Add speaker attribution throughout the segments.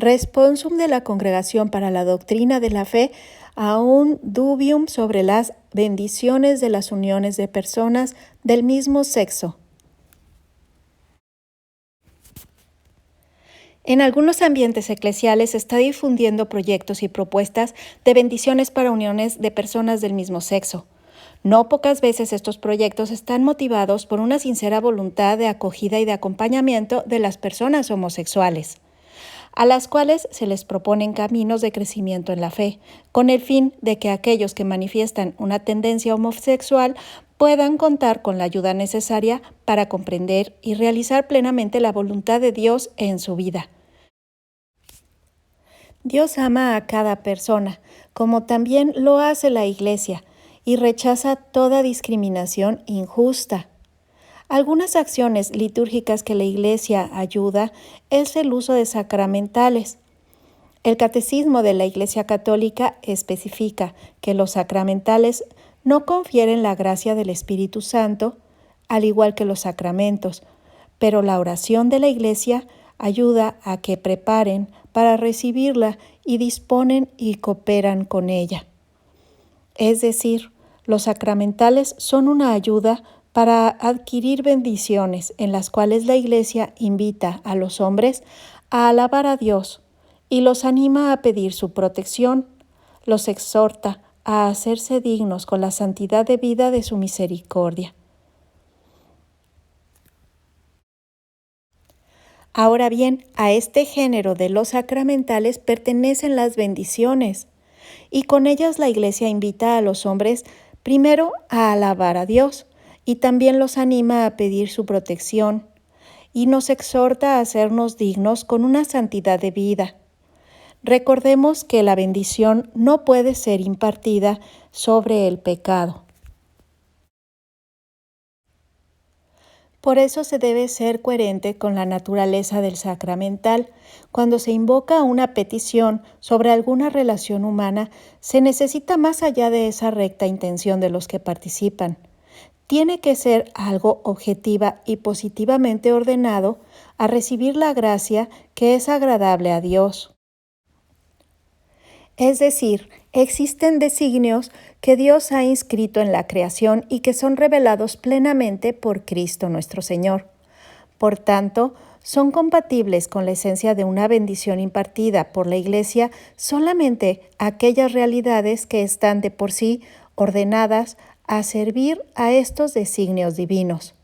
Speaker 1: Responsum de la Congregación para la Doctrina de la Fe a un dubium sobre las bendiciones de las uniones de personas del mismo sexo. En algunos ambientes eclesiales se está difundiendo proyectos y propuestas de bendiciones para uniones de personas del mismo sexo. No pocas veces estos proyectos están motivados por una sincera voluntad de acogida y de acompañamiento de las personas homosexuales, a las cuales se les proponen caminos de crecimiento en la fe, con el fin de que aquellos que manifiestan una tendencia homosexual puedan contar con la ayuda necesaria para comprender y realizar plenamente la voluntad de Dios en su vida. Dios ama a cada persona, como también lo hace la Iglesia, y rechaza toda discriminación injusta. Algunas acciones litúrgicas que la Iglesia ayuda es el uso de sacramentales. El Catecismo de la Iglesia Católica especifica que los sacramentales no confieren la gracia del Espíritu Santo, al igual que los sacramentos, pero la oración de la Iglesia ayuda a que preparen para recibirla y disponen y cooperan con ella. Es decir, los sacramentales son una ayuda para adquirir bendiciones en las cuales la Iglesia invita a los hombres a alabar a Dios y los anima a pedir su protección, los exhorta a hacerse dignos con la santidad de vida de su misericordia. Ahora bien, a este género de los sacramentales pertenecen las bendiciones, y con ellas la Iglesia invita a los hombres primero a alabar a Dios, y también los anima a pedir su protección, y nos exhorta a hacernos dignos con una santidad de vida. Recordemos que la bendición no puede ser impartida sobre el pecado. Por eso se debe ser coherente con la naturaleza del sacramental. Cuando se invoca una petición sobre alguna relación humana, se necesita más allá de esa recta intención de los que participan. Tiene que ser algo objetiva y positivamente ordenado a recibir la gracia que es agradable a Dios. Es decir, existen designios que Dios ha inscrito en la creación y que son revelados plenamente por Cristo nuestro Señor. Por tanto, son compatibles con la esencia de una bendición impartida por la Iglesia solamente aquellas realidades que están de por sí ordenadas a servir a estos designios divinos.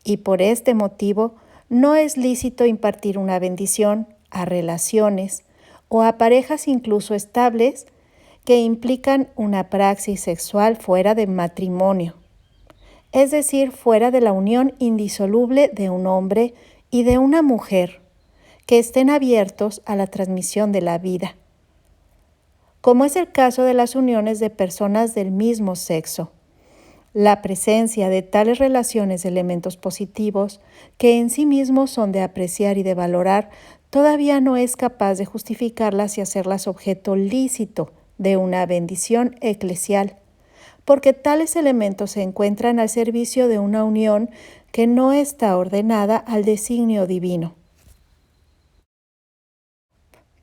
Speaker 1: Y por este motivo, no es lícito impartir una bendición a relaciones o a parejas incluso estables que implican una praxis sexual fuera de matrimonio, es decir, fuera de la unión indisoluble de un hombre y de una mujer, que estén abiertos a la transmisión de la vida, como es el caso de las uniones de personas del mismo sexo. La presencia de tales relaciones de elementos positivos, que en sí mismos son de apreciar y de valorar, todavía no es capaz de justificarlas y hacerlas objeto lícito de una bendición eclesial, porque tales elementos se encuentran al servicio de una unión que no está ordenada al designio divino.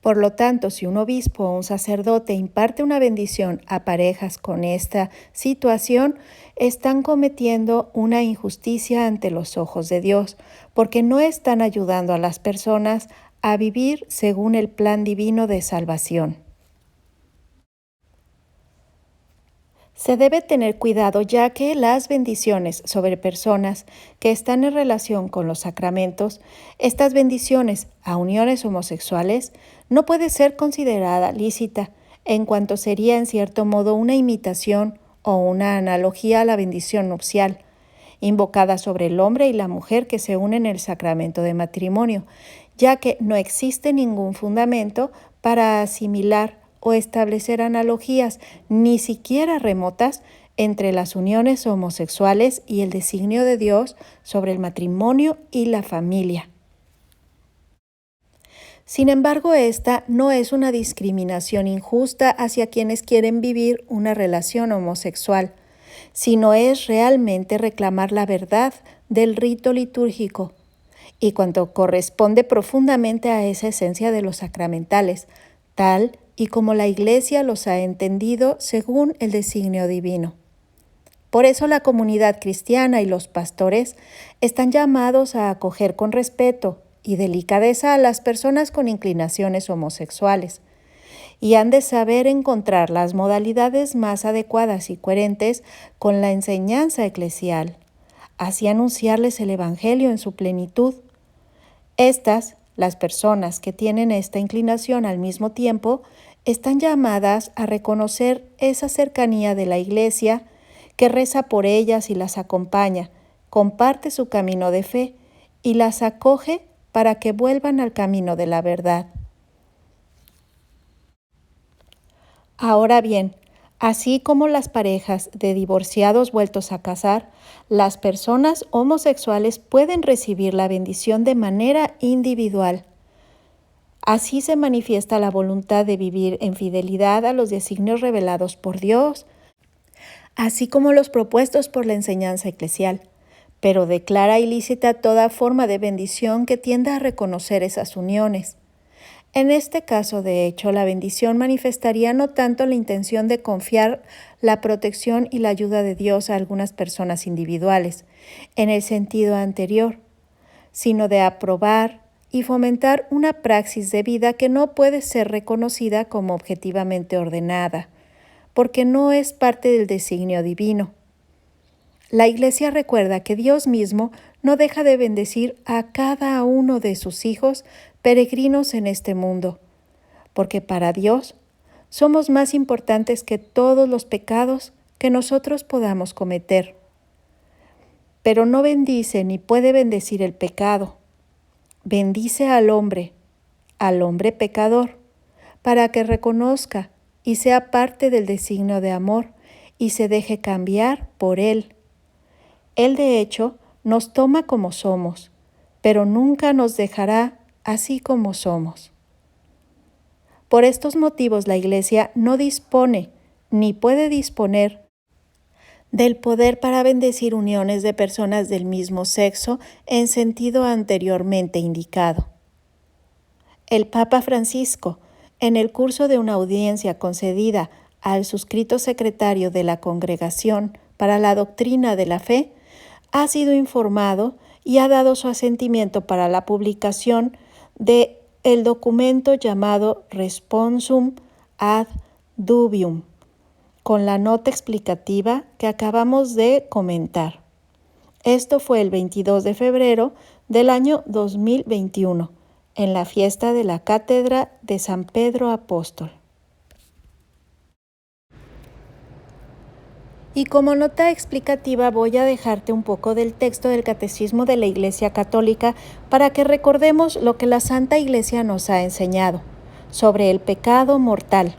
Speaker 1: Por lo tanto, si un obispo o un sacerdote imparte una bendición a parejas con esta situación, están cometiendo una injusticia ante los ojos de Dios, porque no están ayudando a las personas a vivir según el plan divino de salvación. Se debe tener cuidado, ya que las bendiciones sobre personas que están en relación con los sacramentos, estas bendiciones a uniones homosexuales, no puede ser considerada lícita, en cuanto sería en cierto modo una imitación o una analogía a la bendición nupcial, invocada sobre el hombre y la mujer que se unen en el sacramento de matrimonio, ya que no existe ningún fundamento para asimilar o establecer analogías, ni siquiera remotas, entre las uniones homosexuales y el designio de Dios sobre el matrimonio y la familia. Sin embargo, esta no es una discriminación injusta hacia quienes quieren vivir una relación homosexual, sino es realmente reclamar la verdad del rito litúrgico, y cuanto corresponde profundamente a esa esencia de los sacramentales, tal y como la Iglesia los ha entendido según el designio divino. Por eso la comunidad cristiana y los pastores están llamados a acoger con respeto y delicadeza a las personas con inclinaciones homosexuales, y han de saber encontrar las modalidades más adecuadas y coherentes con la enseñanza eclesial, así anunciarles el Evangelio en su plenitud. Las personas que tienen esta inclinación al mismo tiempo, están llamadas a reconocer esa cercanía de la Iglesia que reza por ellas y las acompaña, comparte su camino de fe y las acoge para que vuelvan al camino de la verdad. Ahora bien, así como las parejas de divorciados vueltos a casar, las personas homosexuales pueden recibir la bendición de manera individual. Así se manifiesta la voluntad de vivir en fidelidad a los designios revelados por Dios, así como los propuestos por la enseñanza eclesial, pero declara ilícita toda forma de bendición que tienda a reconocer esas uniones. En este caso, de hecho, la bendición manifestaría no tanto la intención de confiar la protección y la ayuda de Dios a algunas personas individuales, en el sentido anterior, sino de aprobar y fomentar una praxis de vida que no puede ser reconocida como objetivamente ordenada, porque no es parte del designio divino. La Iglesia recuerda que Dios mismo no deja de bendecir a cada uno de sus hijos peregrinos en este mundo, porque para Dios somos más importantes que todos los pecados que nosotros podamos cometer. Pero no bendice ni puede bendecir el pecado. Bendice al hombre pecador, para que reconozca y sea parte del designio de amor y se deje cambiar por Él. Él, de hecho, nos toma como somos, pero nunca nos dejará así como somos. Por estos motivos, la Iglesia no dispone ni puede disponer del poder para bendecir uniones de personas del mismo sexo en sentido anteriormente indicado. El Papa Francisco, en el curso de una audiencia concedida al suscrito secretario de la Congregación para la Doctrina de la Fe, ha sido informado y ha dado su asentimiento para la publicación de el documento llamado Responsum ad Dubium, con la nota explicativa que acabamos de comentar. Esto fue el 22 de febrero del año 2021, en la fiesta de la Cátedra de San Pedro Apóstol. Y como nota explicativa voy a dejarte un poco del texto del Catecismo de la Iglesia Católica para que recordemos lo que la Santa Iglesia nos ha enseñado sobre el pecado mortal.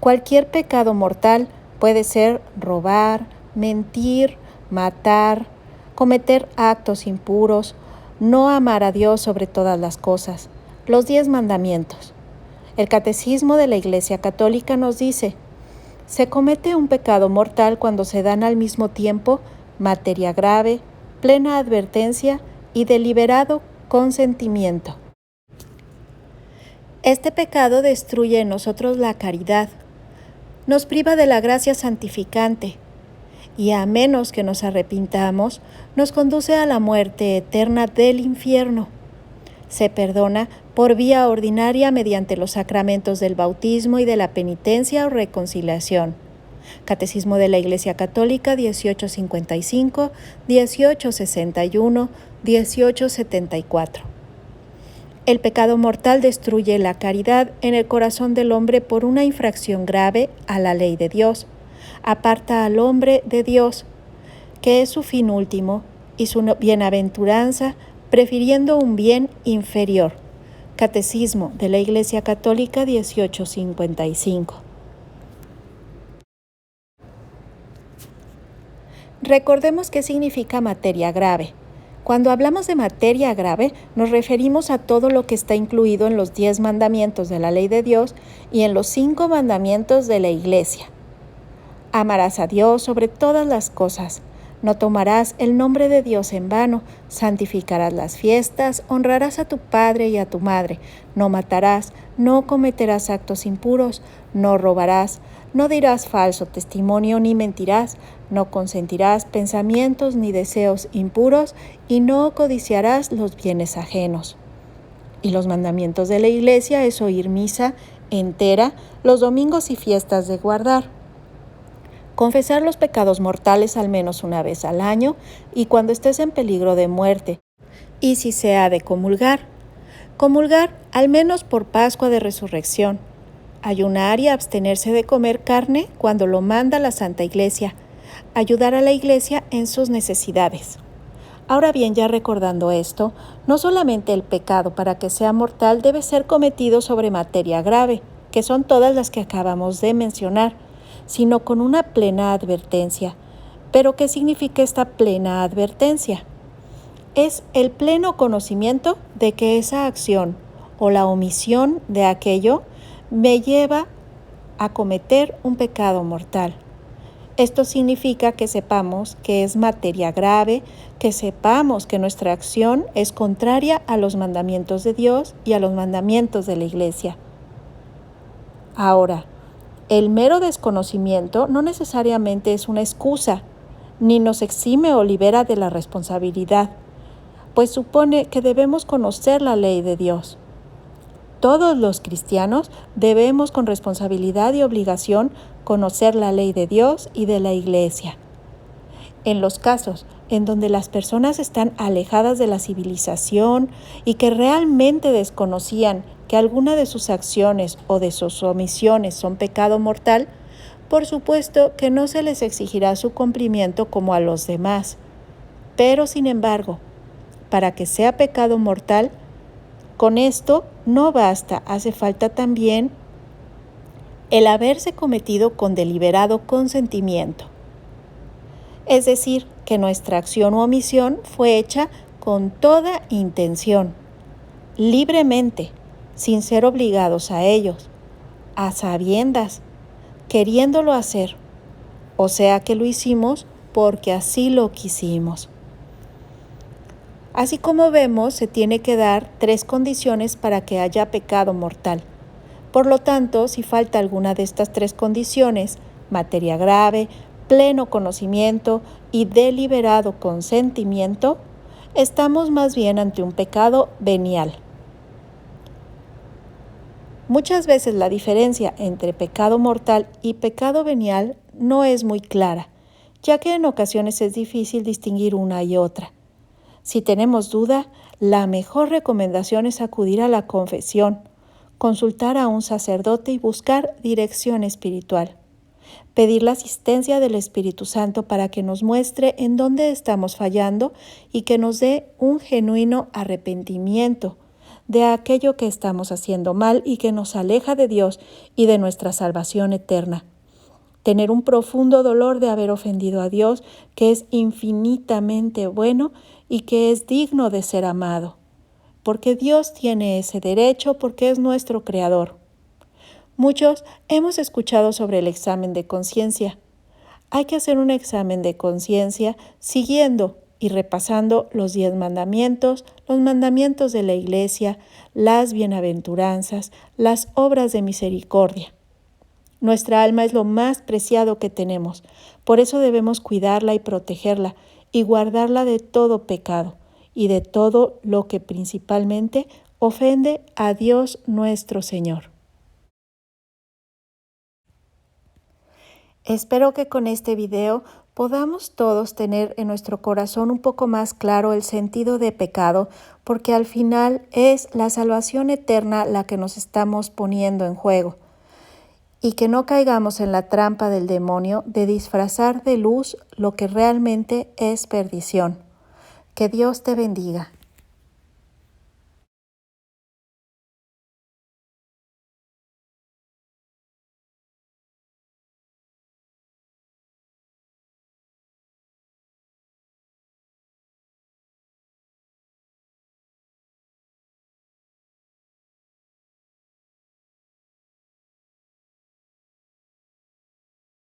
Speaker 1: Cualquier pecado mortal puede ser robar, mentir, matar, cometer actos impuros, no amar a Dios sobre todas las cosas, los 10 mandamientos. El Catecismo de la Iglesia Católica nos dice: se comete un pecado mortal cuando se dan al mismo tiempo materia grave, plena advertencia y deliberado consentimiento. Este pecado destruye en nosotros la caridad, nos priva de la gracia santificante y, a menos que nos arrepintamos, nos conduce a la muerte eterna del infierno. Se perdona por vía ordinaria mediante los sacramentos del bautismo y de la penitencia o reconciliación. Catecismo de la Iglesia Católica 1855, 1861, 1874. El pecado mortal destruye la caridad en el corazón del hombre por una infracción grave a la ley de Dios. Aparta al hombre de Dios, que es su fin último, y su bienaventuranza, prefiriendo un bien inferior. Catecismo de la Iglesia Católica 1855. Recordemos qué significa materia grave. Cuando hablamos de materia grave, nos referimos a todo lo que está incluido en los 10 mandamientos de la ley de Dios y en los 5 mandamientos de la Iglesia. Amarás a Dios sobre todas las cosas, No tomarás el nombre de Dios en vano, santificarás las fiestas, honrarás a tu padre y a tu madre, no matarás, no cometerás actos impuros, no robarás, no dirás falso testimonio ni mentirás, no consentirás pensamientos ni deseos impuros y no codiciarás los bienes ajenos. Y los mandamientos de la Iglesia es oír misa entera los domingos y fiestas de guardar. Confesar los pecados mortales al menos una vez al año y cuando estés en peligro de muerte. Y si se ha de comulgar, comulgar al menos por Pascua de Resurrección. Ayunar y abstenerse de comer carne cuando lo manda la Santa Iglesia. Ayudar a la Iglesia en sus necesidades. Ahora bien, ya recordando esto, no solamente el pecado para que sea mortal debe ser cometido sobre materia grave, que son todas las que acabamos de mencionar, sino con una plena advertencia. ¿Pero qué significa esta plena advertencia? Es el pleno conocimiento de que esa acción o la omisión de aquello me lleva a cometer un pecado mortal. Esto significa que sepamos que es materia grave, que sepamos que nuestra acción es contraria a los mandamientos de Dios y a los mandamientos de la Iglesia. Ahora, el mero desconocimiento no necesariamente es una excusa, ni nos exime o libera de la responsabilidad, pues supone que debemos conocer la ley de Dios. Todos los cristianos debemos con responsabilidad y obligación conocer la ley de Dios y de la Iglesia. En los casos en donde las personas están alejadas de la civilización y que realmente desconocían que alguna de sus acciones o de sus omisiones son pecado mortal, por supuesto que no se les exigirá su cumplimiento como a los demás. Pero, sin embargo, para que sea pecado mortal, con esto no basta, hace falta también el haberse cometido con deliberado consentimiento. Es decir, que nuestra acción u omisión fue hecha con toda intención, libremente, sin ser obligados a ellos, a sabiendas, queriéndolo hacer, o sea que lo hicimos porque así lo quisimos. Así como vemos, se tiene que dar 3 condiciones para que haya pecado mortal. Por lo tanto, si falta alguna de estas 3 condiciones, materia grave, pleno conocimiento y deliberado consentimiento, estamos más bien ante un pecado venial. Muchas veces la diferencia entre pecado mortal y pecado venial no es muy clara, ya que en ocasiones es difícil distinguir una y otra. Si tenemos duda, la mejor recomendación es acudir a la confesión, consultar a un sacerdote y buscar dirección espiritual. Pedir la asistencia del Espíritu Santo para que nos muestre en dónde estamos fallando y que nos dé un genuino arrepentimiento de aquello que estamos haciendo mal y que nos aleja de Dios y de nuestra salvación eterna. Tener un profundo dolor de haber ofendido a Dios, que es infinitamente bueno y que es digno de ser amado, porque Dios tiene ese derecho porque es nuestro Creador. Muchos hemos escuchado sobre el examen de conciencia. Hay que hacer un examen de conciencia siguiendo y repasando los 10 mandamientos, los mandamientos de la Iglesia, las bienaventuranzas, las obras de misericordia. Nuestra alma es lo más preciado que tenemos, por eso debemos cuidarla y protegerla y guardarla de todo pecado y de todo lo que principalmente ofende a Dios nuestro Señor. Espero que con este video podamos todos tener en nuestro corazón un poco más claro el sentido de pecado, porque al final es la salvación eterna la que nos estamos poniendo en juego. Y que no caigamos en la trampa del demonio de disfrazar de luz lo que realmente es perdición. Que Dios te bendiga.